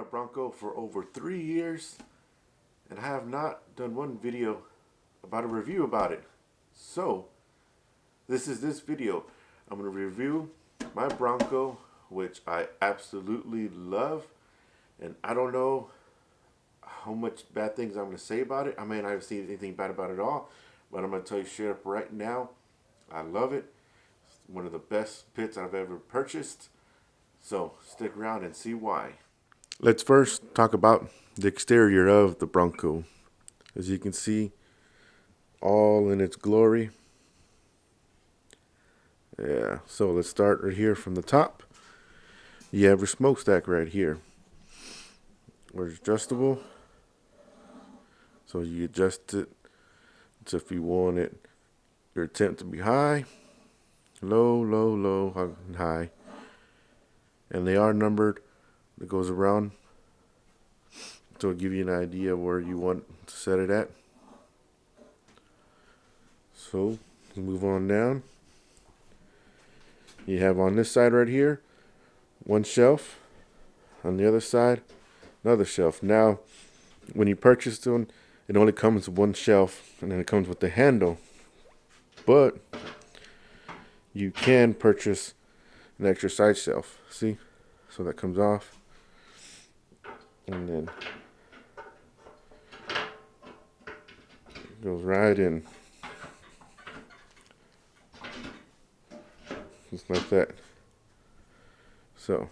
my Bronco for over 3 years, and I have not done one video about a review about it. So, this is this video. I'm going to review my Bronco, which I absolutely love, and I don't know how much bad things I'm going to say about it. I may not have seen anything bad about it at all, but I'm going to tell you straight up right now, I love it. It's one of the best pits I've ever purchased. So stick around and see why. Let's first talk about the exterior of the Bronco. As you can see, all in its glory. Yeah, so let's start right here from the top. You have your smokestack right here, where it's adjustable. So you adjust it to if you want it, your temp to be high, low, low, low, high. And they are numbered. It goes around, so it'll give you an idea where you want to set it at. So move on down. You have on this side right here one shelf, on the other side another shelf. Now when you purchase one, it only comes with one shelf, and then it comes with the handle, but you can purchase an extra side shelf. See, so that comes off, and then it goes right in, just like that. So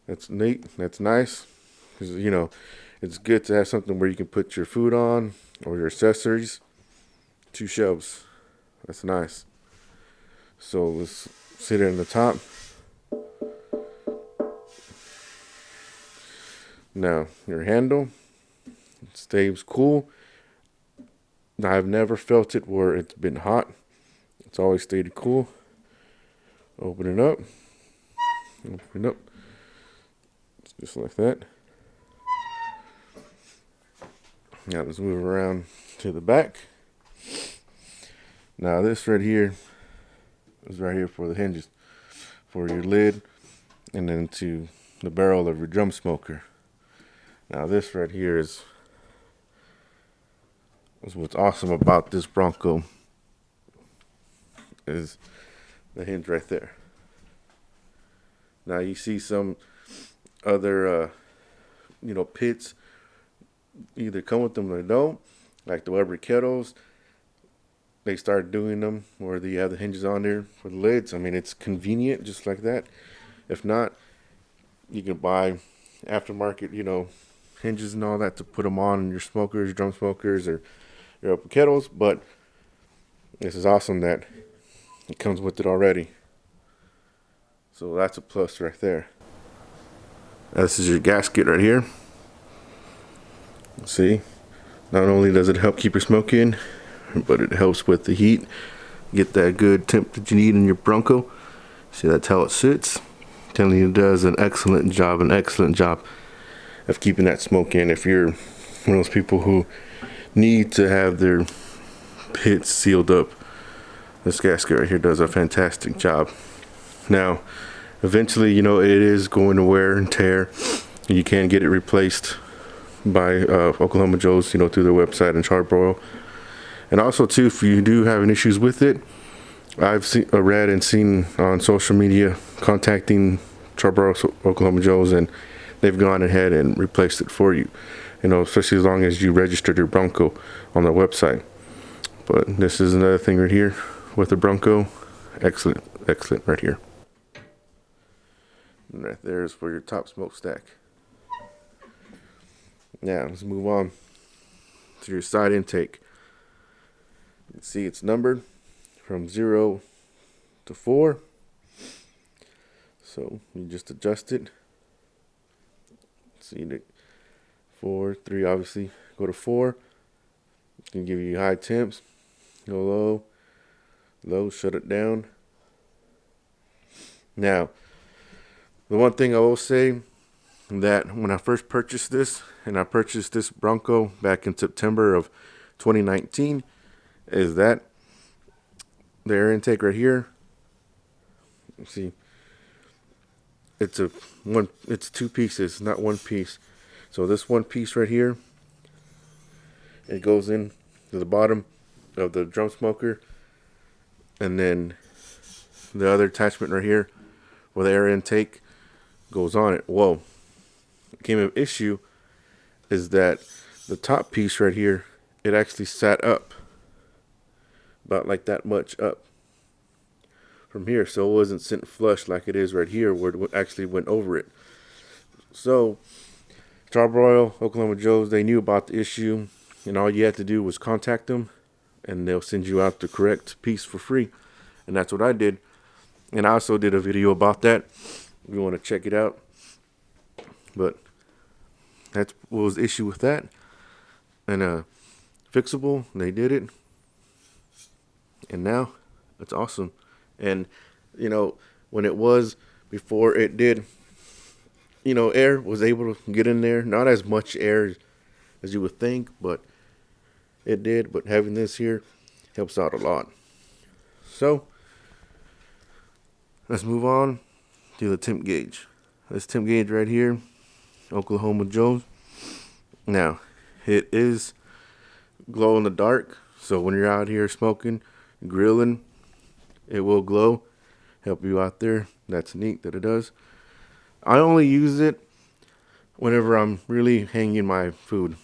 that's neat, that's nice, because you know it's good to have something where you can put your food on or your accessories. 2 shelves, that's nice. So let's sit it in the top. Now your handle, it stays cool. I've never felt it where it's been hot. It's always stayed cool. Open it up. Open it up. Just like that. Now let's move around to the back. Now this right here is right here for the hinges, for your lid, and then to the barrel of your drum smoker. Now this right here is what's awesome about this Bronco, is the hinge right there. Now you see some other pits either come with them or they don't, like the Weber kettles. They start doing them where they have the hinges on there for the lids. I mean, it's convenient just like that. If not, you can buy aftermarket, hinges and all that to put them on your smokers, drum smokers, or your upper kettles. But this is awesome that it comes with it already. So that's a plus right there. This is your gasket right here. See, not only does it help keep your smoke in, but it helps with the heat. Get that good temp that you need in your Bronco. See, that's how it sits. Telling you, it does an excellent job of keeping that smoke in. If you're one of those people who need to have their pits sealed up, this gasket right here does a fantastic job. Now, eventually, it is going to wear and tear. You can get it replaced by Oklahoma Joe's, through their website and Charbroil. And also, too, if you do have any issues with it, I've read and seen on social media contacting Charbroil, Oklahoma Joe's, and they've gone ahead and replaced it for you. Especially as long as you registered your Bronco on their website. But this is another thing right here with the Bronco. Excellent, excellent right here. And right there is for your top smokestack. Now let's move on to your side intake. You can see it's numbered from 0 to 4. So you just adjust it. See the 4, 3, obviously go to 4. It can give you high temps. Go low, low, shut it down. Now, the one thing I will say, that when I first purchased this, and I purchased this Bronco back in September of 2019, is that the air intake right here, you see, it's two pieces, not one piece. So this one piece right here, it goes in to the bottom of the drum smoker, and then the other attachment right here where the air intake goes on it. Whoa. Became an issue is that the top piece right here, it actually sat up about like that much up from here, so it wasn't sitting flush like it is right here where it actually went over it. So Charbroil, Oklahoma Joe's, they knew about the issue, and all you had to do was contact them and they'll send you out the correct piece for free. And that's what I did. And I also did a video about that if you want to check it out. But that's what was the issue with that. And fixable, they did it. And now it's awesome. And you know, when it was before it did, you know, air was able to get in there. Not as much air as you would think, but it did. But having this here helps out a lot. So let's move on to the temp gauge. This temp gauge right here, Oklahoma Joe's. Now, it is glow in the dark. So when you're out here smoking, grilling, it will glow. Help you out there. That's neat that it does. I only use it whenever I'm really hanging my food.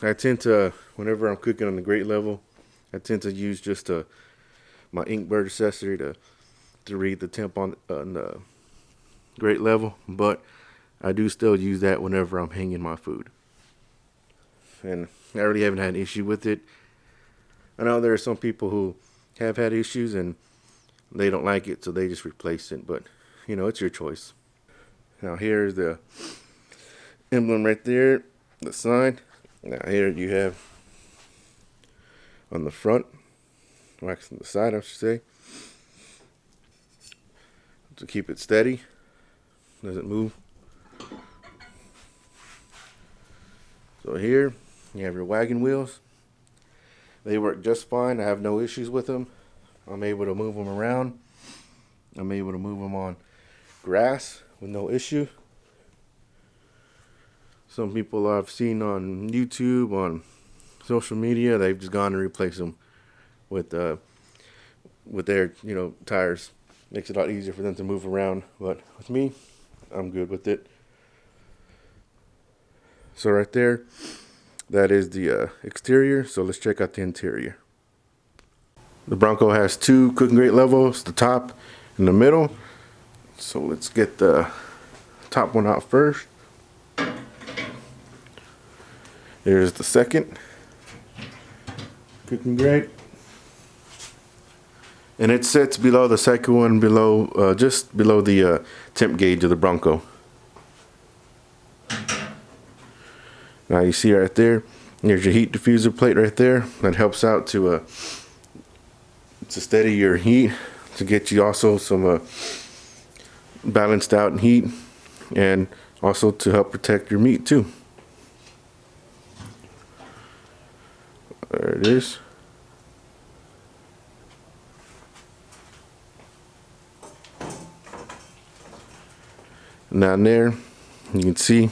I tend to, whenever I'm cooking on the grate level, I tend to use just my Inkbird accessory to read the temp on the grate level. But I do still use that whenever I'm hanging my food. And I really haven't had an issue with it. I know there are some people who have had issues and they don't like it, so they just replace it. But, you know, it's your choice. Now here's the emblem right there, the sign. Now here you have on the front, wax on the side, I should say, to keep it steady, doesn't move. So here you have your wagon wheels. They work just fine. I have no issues with them. I'm able to move them around. I'm able to move them on grass with no issue. Some people I've seen on YouTube, on social media, they've just gone and replaced them with their, you know, tires. Makes it a lot easier for them to move around. But with me, I'm good with it. So right there, that is the exterior. So let's check out the interior. The Bronco has two cooking grate levels, the top and the middle. So let's get the top one out first. Here's the second cooking grate. And it sits below the second one, below just below the temp gauge of the Bronco. Now you see right there, there's your heat diffuser plate right there. That helps out to steady your heat, to get you also some balanced out heat, and also to help protect your meat too. There it is. And down there, you can see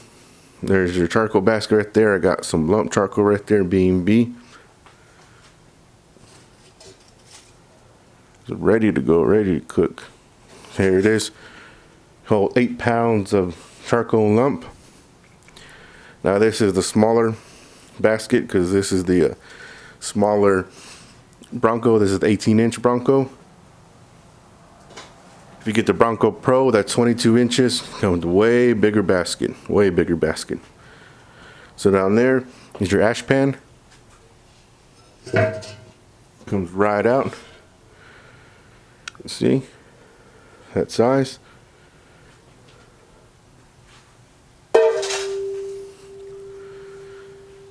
there's your charcoal basket right there. I got some lump charcoal right there, B&B. It's ready to go, ready to cook. Here it is. Hold 8 pounds of charcoal lump. Now this is the smaller basket because this is the smaller Bronco. This is the 18-inch Bronco. If you get the Bronco Pro, that's 22 inches. Comes with a way bigger basket. Way bigger basket. So down there is your ash pan. Comes right out. See that size.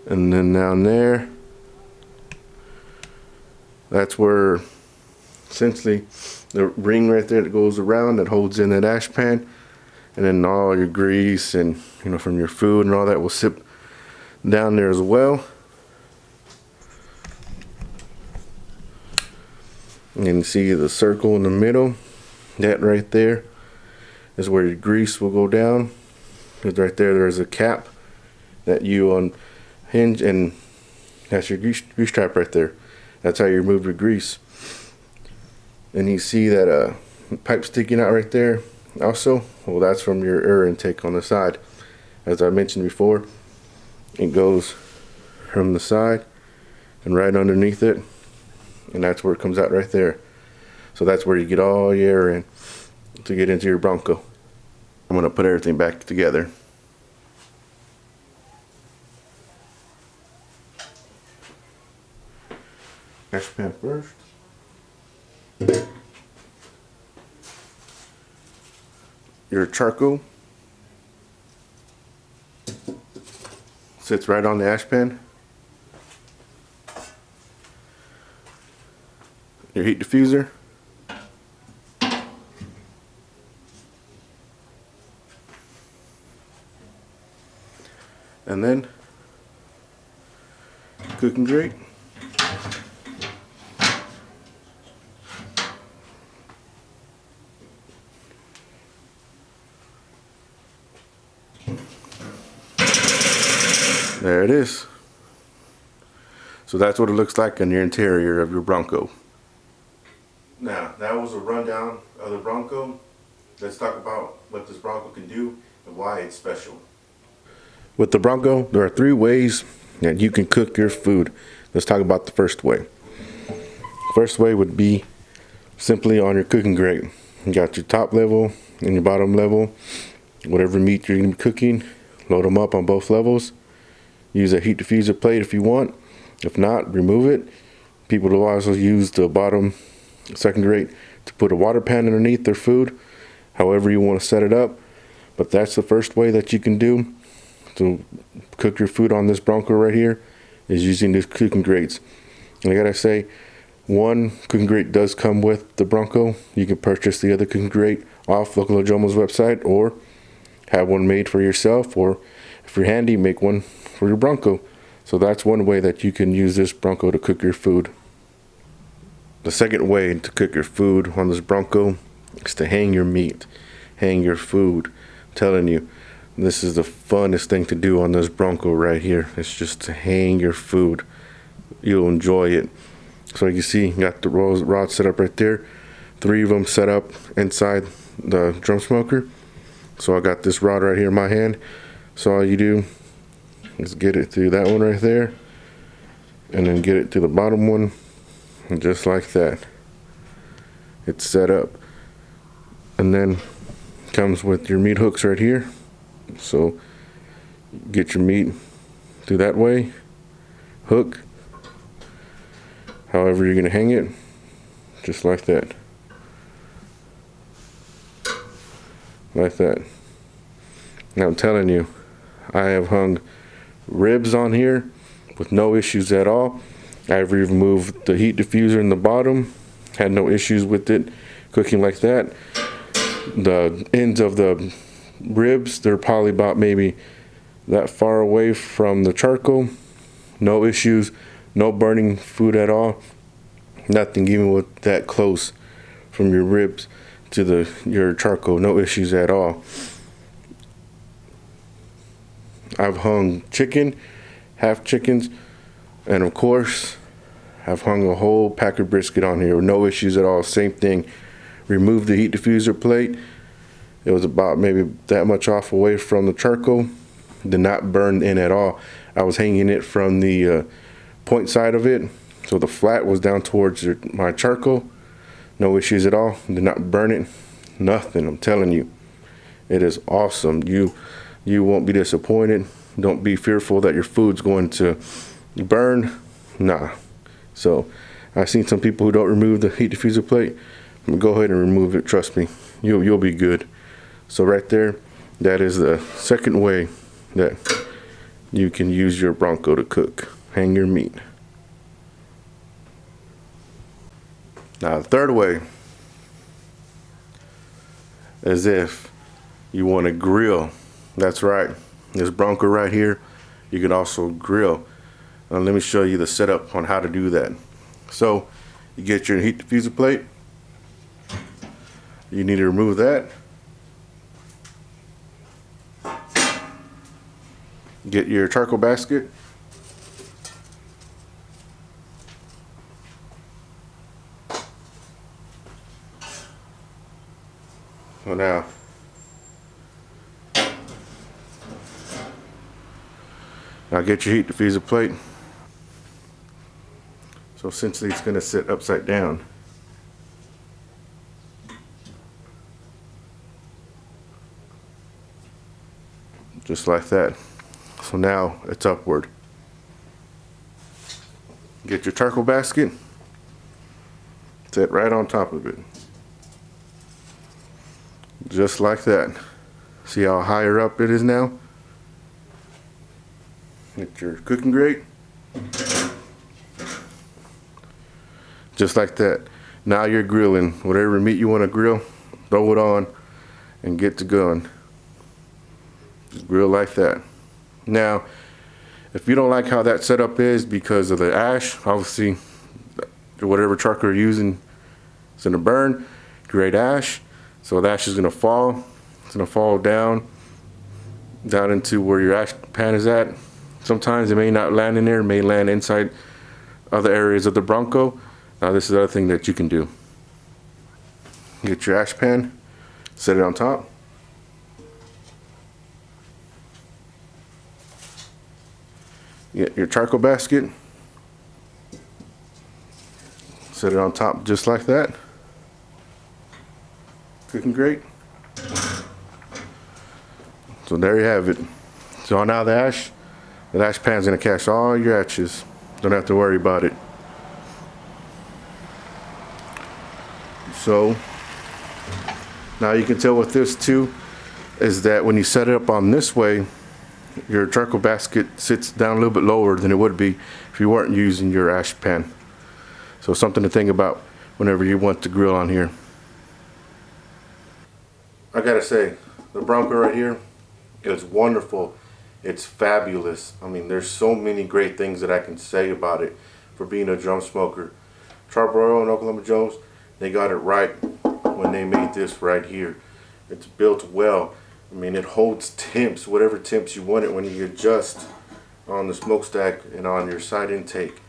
And then down there, that's where essentially the ring right there that goes around that holds in that ash pan, and then all your grease and, you know, from your food and all that will sit down there as well. And you see the circle in the middle, that right there is where your grease will go down. Because right there's a cap that you unhinge, and that's your grease trap right there. That's how you remove your grease. And you see that pipe sticking out right there also? Well, that's from your air intake on the side. As I mentioned before, it goes from the side and right underneath it, and that's where it comes out right there. So that's where you get all your air in to get into your Bronco. I'm gonna put everything back together. Ash pan first. Your charcoal sits right on the ash pan. Your heat diffuser. And then cooking grate. There it is. So that's what it looks like on your interior of your Bronco. Now, that was a rundown of the Bronco. Let's talk about what this Bronco can do and why it's special. With the Bronco, there are 3 ways that you can cook your food. Let's talk about the first way. First way would be simply on your cooking grate. You got your top level and your bottom level. Whatever meat you're going to be cooking, load them up on both levels. Use a heat diffuser plate if you want. If not, remove it. People will also use the bottom second grate to put a water pan underneath their food, however you want to set it up. But that's the first way that you can do to cook your food on this Bronco right here, is using these cooking grates. And I gotta say, one cooking grate does come with the Bronco. You can purchase the other cooking grate off Local Jomo's website, or have one made for yourself, or if you're handy, make one for your Bronco. So that's one way that you can use this Bronco to cook your food. The second way to cook your food on this Bronco is to hang your meat, hang your food. I'm telling you, this is the funnest thing to do on this Bronco right here. It's just to hang your food. You'll enjoy it. So you see, you got the rod set up right there. 3 of them set up inside the drum smoker. So I got this rod right here in my hand. So all you do is get it through that one right there, and then get it to the bottom one, and just like that, it's set up. And then comes with your meat hooks right here. So get your meat through that way, hook, however you're gonna hang it, just like that, like that. Now I'm telling you, I have hung ribs on here with no issues at all. I've removed the heat diffuser in the bottom, had no issues with it cooking like that. The ends of the ribs, they're probably about maybe that far away from the charcoal. No issues, no burning food at all. Nothing even with that close from your ribs to your charcoal. No issues at all. I've hung chicken, half chickens, and of course, I've hung a whole pack of brisket on here with no issues at all. Same thing. Removed the heat diffuser plate. It was about maybe that much off away from the charcoal. Did not burn in at all. I was hanging it from the point side of it, so the flat was down towards my charcoal. No issues at all. Did not burn it. Nothing. I'm telling you, it is awesome. You won't be disappointed. Don't be fearful that your food's going to burn. Nah. So I've seen some people who don't remove the heat diffuser plate. Go ahead and remove it. Trust me, you'll be good. So right there, that is the second way that you can use your Bronco to cook. Hang your meat. Now the third way is if you want to grill. That's right. This Bronco right here, you can also grill. Let me show you the setup on how to do that. So you get your heat diffuser plate. You need to remove that. Get your charcoal basket. So now get your heat diffuser plate. So essentially it's going to sit upside down. Just like that. So now it's upward. Get your charcoal basket. Sit right on top of it. Just like that. See how higher up it is now? Get your cooking grate. Just like that. Now you're grilling. Whatever meat you want to grill, throw it on and get to going. Just grill like that. Now, if you don't like how that setup is because of the ash, obviously, whatever charcoal you're using is going to burn, create ash. So the ash is going to fall. It's going to fall down into where your ash pan is at. Sometimes it may not land in there, it may land inside other areas of the Bronco. Now this is the other thing that you can do. Get your ash pan, set it on top. Get your charcoal basket, set it on top just like that. Cooking grate. So there you have it. So now the ash pan is going to catch all your ashes. Don't have to worry about it. So now you can tell with this too is that when you set it up on this way, your charcoal basket sits down a little bit lower than it would be if you weren't using your ash pan. So something to think about whenever you want to grill on here. I gotta say, the Bronco right here is wonderful. It's fabulous. I mean, there's so many great things that I can say about it for being a drum smoker. Charbroil and Oklahoma Jones, they got it right when they made this right here. It's built well. I mean, it holds temps, whatever temps you want it when you adjust on the smokestack and on your side intake.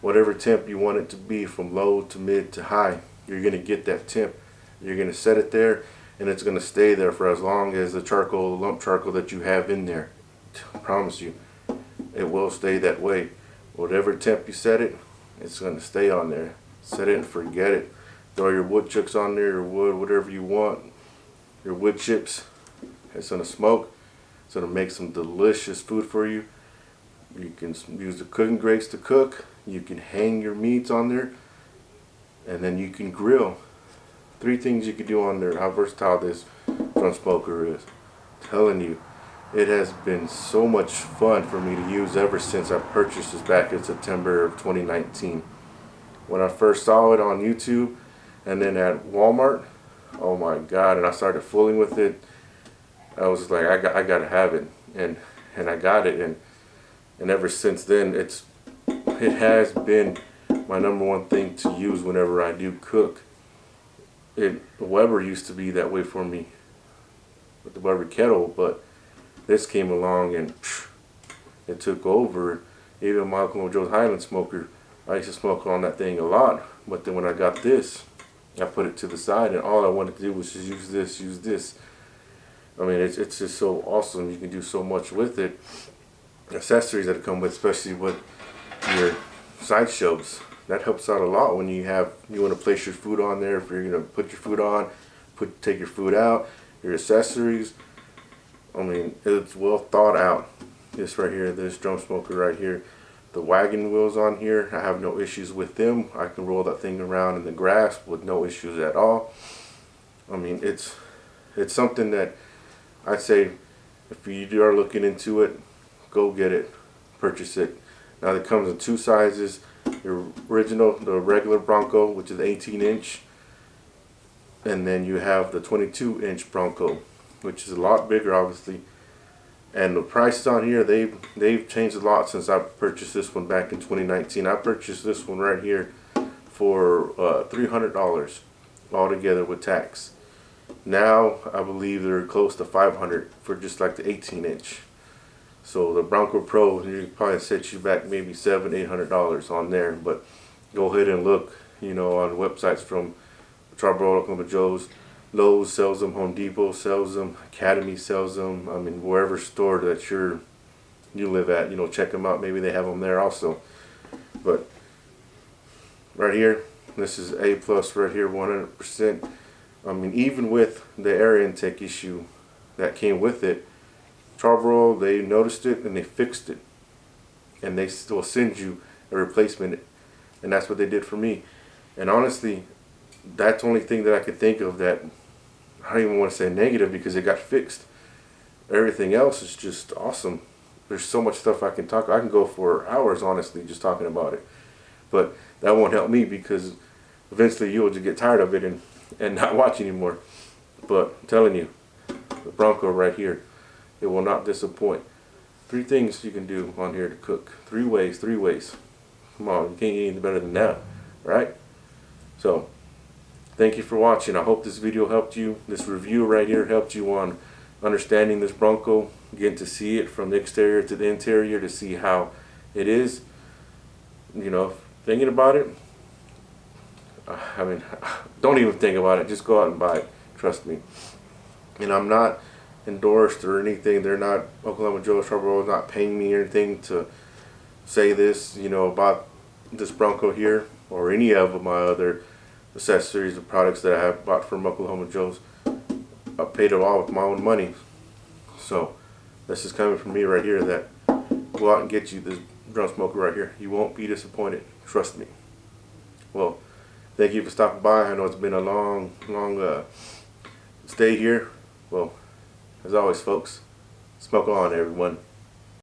Whatever temp you want it to be, from low to mid to high, you're going to get that temp. You're going to set it there, and it's going to stay there for as long as the charcoal, lump charcoal that you have in there. I promise you, it will stay that way. Whatever temp you set it, it's going to stay on there. Set it and forget it. Throw your wood chooks on there, your wood, whatever you want, your wood chips. It's going to smoke. It's going to make some delicious food for you. You can use the cooking grates to cook. You can hang your meats on there, and then you can grill. 3 things you can do on there. How versatile this drum smoker is. I'm telling you, it has been so much fun for me to use ever since I purchased this back in September of 2019. When I first saw it on YouTube and then at Walmart, oh my God, and I started fooling with it. I was like, I gotta have it, and I got it, and ever since then it has been my #1 thing to use whenever I do cook. The Weber used to be that way for me with the Weber kettle, but this came along and it took over. Even my Uncle Joe's Highland smoker, I used to smoke on that thing a lot, but then when I got this, I put it to the side, and all I wanted to do was just use this. I mean, it's just so awesome. You can do so much with it. Accessories that come with, especially with your side shelves, that helps out a lot when you want to place your food on there. If you're gonna put your food on, take your food out, your accessories. I mean, it's well thought out. This right here, this drum smoker right here, the wagon wheels on here, I have no issues with them. I can roll that thing around in the grass with no issues at all. I mean, it's something that I'd say if you are looking into it, go get it, purchase it. Now it comes in 2 sizes: the regular Bronco, which is 18-inch, and then you have the 22-inch Bronco, which is a lot bigger, obviously. And the prices on here, they've changed a lot since I purchased this one back in 2019. I purchased this one right here for $300 altogether with tax. Now I believe they're close to $500 for just like the 18-inch. So the Bronco Pro, you probably set you back maybe $700-800 on there. But go ahead and look, you know, on websites from Charbroil, Oklahoma Joe's. Lowe's sells them, Home Depot sells them, Academy sells them. I mean, wherever store that you live at, you know, check them out. Maybe they have them there also. But right here, this is A plus right here, 100%. I mean, even with the air intake issue that came with it, Charbroil, they noticed it and they fixed it, and they still send you a replacement, and that's what they did for me. And honestly, that's the only thing that I could think of that I don't even want to say negative, because it got fixed. Everything else is just awesome. There's so much stuff I can talk. I can go for hours, honestly, just talking about it. But that won't help me, because eventually you'll just get tired of it and not watch anymore. But I'm telling you, the Bronco right here, it will not disappoint. 3 things you can do on here to cook. 3 ways. Come on, you can't get anything better than that, right? So, thank you for watching. I hope this video helped you. This review right here helped you on understanding this Bronco, getting to see it from the exterior to the interior, to see how it is. You know, thinking about it, I mean, don't even think about it. Just go out and buy it. Trust me. And I'm not endorsed or anything. They're not, Oklahoma Joe Charbroil is not paying me or anything to say this, you know, about this Bronco here or any of my other accessories or products that I have bought from Oklahoma Joe's. I paid it all with my own money. So this is coming from me right here, that go out and get you this drum smoker right here. You won't be disappointed. Trust me. Well, thank you for stopping by. I know it's been a long stay here. Well, as always, folks, smoke on, everyone.